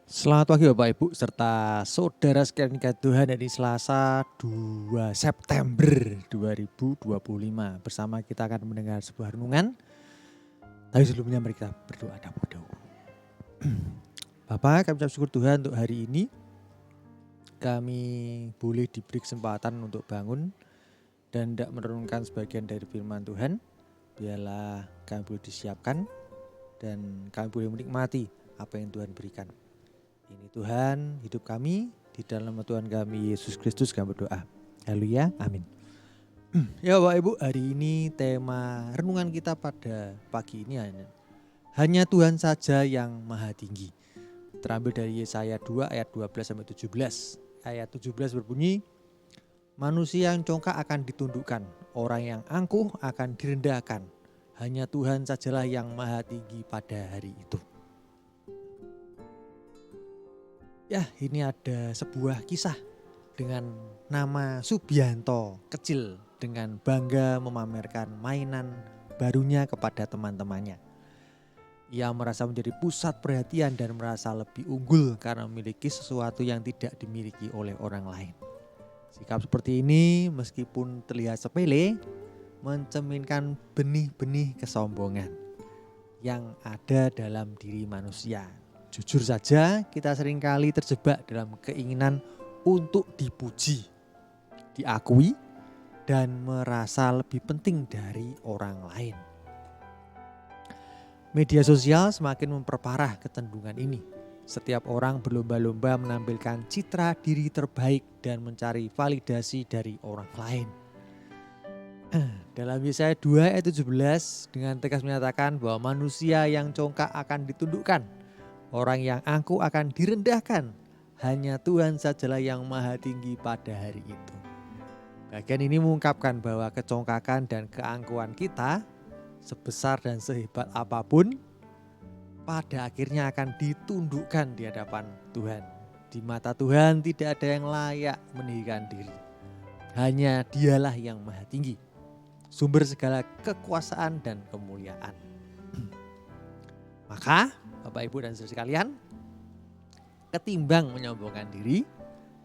Selamat pagi Bapak Ibu serta saudara sekalian kasih Tuhan dari Selasa 2 September 2025. Bersama kita akan mendengar sebuah renungan. Tapi sebelumnya mari kita berdoa dahulu. Bapak, kami ucap syukur Tuhan untuk hari ini. Kami boleh diberi kesempatan untuk bangun dan tidak merenungkan sebagian dari firman Tuhan. Biarlah kami boleh disiapkan dan kami boleh menikmati apa yang Tuhan berikan. Ini Tuhan hidup kami, di dalam Tuhan kami Yesus Kristus kami berdoa. Haleluya, amin. Ya Bapak Ibu, hari ini tema renungan kita pada pagi ini hanya Tuhan saja yang maha tinggi. Terambil dari Yesaya 2 ayat 12-17. Ayat 17 berbunyi, manusia yang congkak akan ditundukkan, orang yang angkuh akan direndahkan. Hanya Tuhan sajalah yang maha tinggi pada hari itu. Ya, ini ada sebuah kisah dengan nama Subianto kecil dengan bangga memamerkan mainan barunya kepada teman-temannya. Ia merasa menjadi pusat perhatian dan merasa lebih unggul karena memiliki sesuatu yang tidak dimiliki oleh orang lain. Sikap seperti ini meskipun terlihat sepele, mencerminkan benih-benih kesombongan yang ada dalam diri manusia. Jujur saja kita seringkali terjebak dalam keinginan untuk dipuji, diakui, dan merasa lebih penting dari orang lain. Media sosial semakin memperparah kecenderungan ini. Setiap orang berlomba-lomba menampilkan citra diri terbaik dan mencari validasi dari orang lain. Dalam Yesaya 2 ayat 17 dengan tegas menyatakan bahwa manusia yang congkak akan ditundukkan, orang yang angkuh akan direndahkan. Hanya Tuhan sajalah yang maha tinggi pada hari itu. Bagian ini mengungkapkan bahwa kecongkakan dan keangkuhan kita, sebesar dan sehebat apapun, pada akhirnya akan ditundukkan di hadapan Tuhan. Di mata Tuhan tidak ada yang layak meninggikan diri. Hanya Dialah yang maha tinggi, sumber segala kekuasaan dan kemuliaan. Maka Bapak Ibu dan saudara sekalian, ketimbang menyombongkan diri,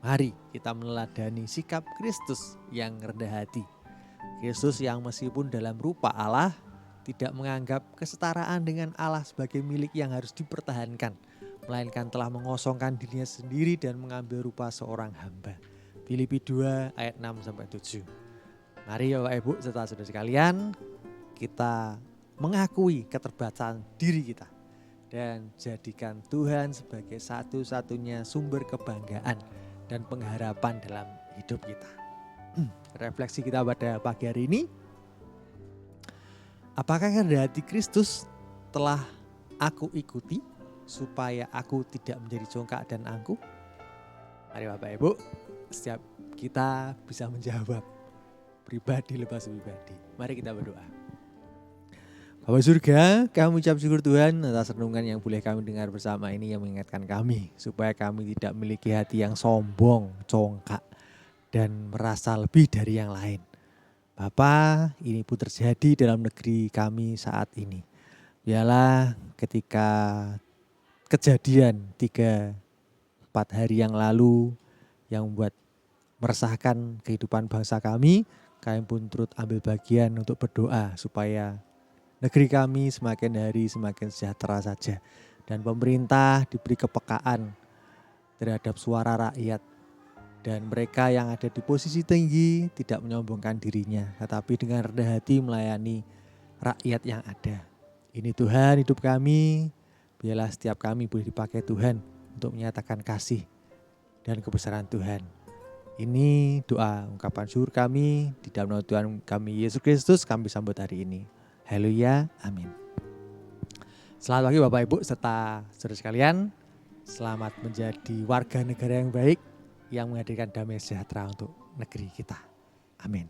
mari kita meneladani sikap Kristus yang rendah hati. Kristus yang meskipun dalam rupa Allah, tidak menganggap kesetaraan dengan Allah sebagai milik yang harus dipertahankan, melainkan telah mengosongkan dirinya sendiri dan mengambil rupa seorang hamba. Filipi 2 ayat 6-7. Mari Bapak Ibu serta saudara sekalian, kita mengakui keterbatasan diri kita dan jadikan Tuhan sebagai satu-satunya sumber kebanggaan dan pengharapan dalam hidup kita. Refleksi kita pada pagi hari ini, apakah kehendak hati Kristus telah aku ikuti supaya aku tidak menjadi congkak dan angkuh? Mari Bapak Ibu, setiap kita bisa menjawab pribadi lepas pribadi. Mari kita berdoa. Bapak surga, kami ucap syukur Tuhan atas renungan yang boleh kami dengar bersama ini yang mengingatkan kami supaya kami tidak memiliki hati yang sombong, congkak, dan merasa lebih dari yang lain. Bapa, ini pun terjadi dalam negeri kami saat ini. Biarlah ketika kejadian 3-4 hari yang lalu yang membuat meresahkan kehidupan bangsa kami pun turut ambil bagian untuk berdoa supaya negeri kami semakin hari semakin sejahtera saja. Dan pemerintah diberi kepekaan terhadap suara rakyat. Dan mereka yang ada di posisi tinggi tidak menyombongkan dirinya, tetapi dengan rendah hati melayani rakyat yang ada. Ini Tuhan hidup kami, biarlah setiap kami boleh dipakai Tuhan untuk menyatakan kasih dan kebesaran Tuhan. Ini doa ungkapan syukur kami di dalam nama Tuhan kami Yesus Kristus kami sambut hari ini. Haleluya, amin. Selamat pagi Bapak Ibu serta saudara sekalian. Selamat menjadi warga negara yang baik yang menghadirkan damai sejahtera untuk negeri kita. Amin.